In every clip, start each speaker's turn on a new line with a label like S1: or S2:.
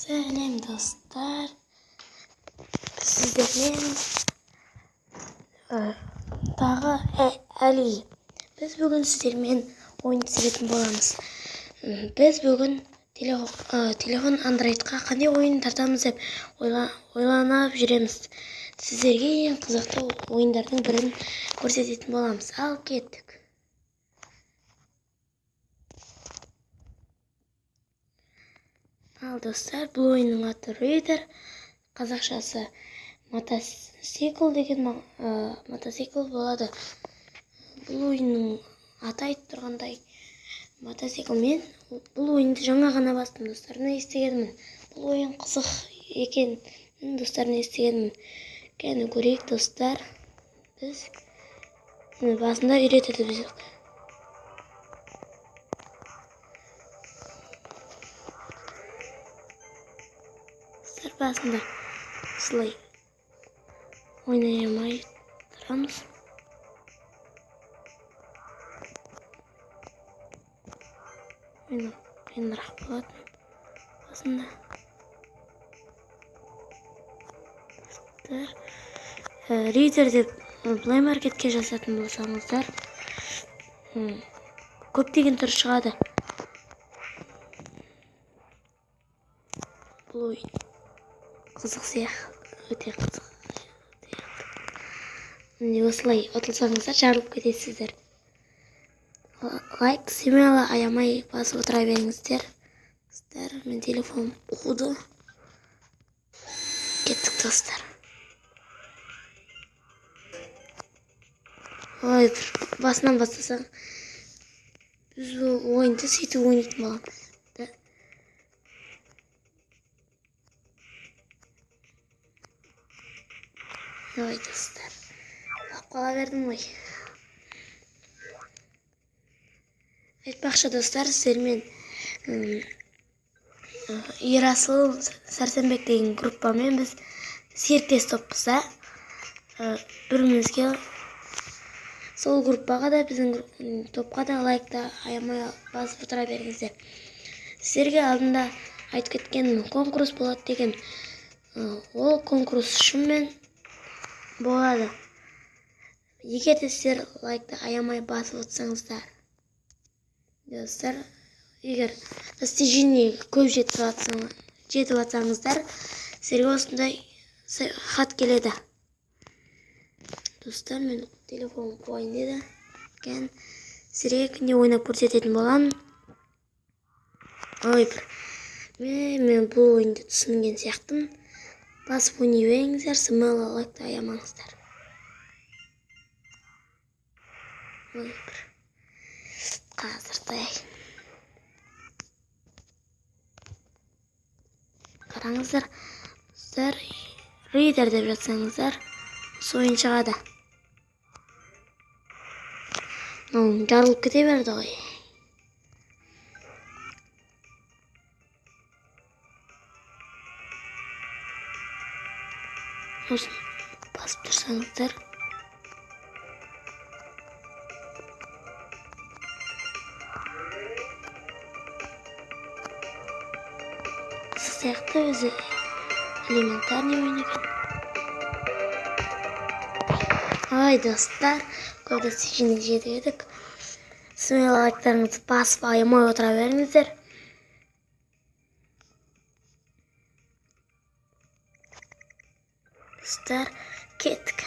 S1: Сәлем достар, сіздермен тағы әлі. Біз бүгін сіздермен ойын түсіретін боламыз. Біз бүгін телефон Androidқа қандай ойын тартамыз деп ойланып жүреміз. Сіздерге ең қызықты ойындардың бірін көрсететін боламыз. Ал кеттік. Ал достар, бұл ойынның аты Raider, қазақшасы мотоцикл деген мотоцикл болады. Бұл ойынның аты айтып тұрғандай мотоцикл. Мен бұл ойынды жаңа ғана бастым, достарына естігенмін. Бұл ойын қызық екен, достарына естігенмін. Кәні көрейік достар. Біз басында үйретеді біз. Басында осылай ойнай алмай тұрамыз. Қиынырақ болатын басында. Ридер деп Play Marketке жасатын болсаңыздар, көптеген түрі шығады. Бұл ойын қызық сияқты, өте қызық. Осылай ұтылсаңыздар жарылып кетесіздер. Лайк смело аямай басып отыра беріңіздер. Мен телефоным қуды. Кеттік достар. Ой, басынан бастасаң, біз ойынды сөйтіп ойнайтын боламыз. Ой, достар, қала бердім ғой. Айтпақшы достар, сіздермен Ерасыл Сәрсенбек деген группамен біз серіктес топпыз. Бірімізге сол группаға да, біздің топқа да лайкта аямай басып отыра беріңіздер. Сіздерге алдында айтып кеткен конкурс болады деген. Ол конкурс шынымен болады. Егер де сіздер лайкты аямай басып отырсаңыздар, достар, егер достижение көп жетіп атсаңыздар, сіздерге осындай хат келеді. Достар, мен телефон қойын деді. Сіздерге күнде ойнап көрсететін боламын. Ой, мен бұл ойынды түсінген сияқтымын. Басып ойнай беріңіздер, смело лайкты аямаңыздар. Қазірді қараңыздар, сіздер Raider деп жатсаңыздар, ойын шығады. Жарылып кете берді ғой. Осыны басып тұрсаңыздар, сияқты өзі элементарный ойын екен. Ой, достар, көп достижение жетіп едік. Смело лайктарыңызды басып аямай отыра беріңіздер. Достар, кеттік.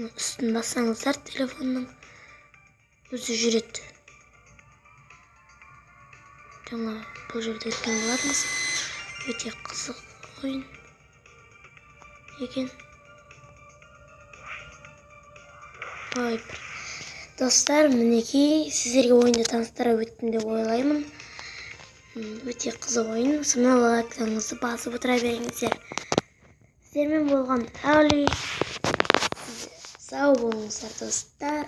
S1: Үстін бассаңыздар, телефонның өзі жүреді. Жаңа бұл жерде өткен болармыз. Өте қызық ойын екен. Ой, достар, мінекей сіздерге ойынды таныстыра өттім деп ойлаймын. Өте қызық ойын. Смело лайктарыңызды басып отыра беріңіздер. Сіздермен болған әлі. Сау болыңыздар достар.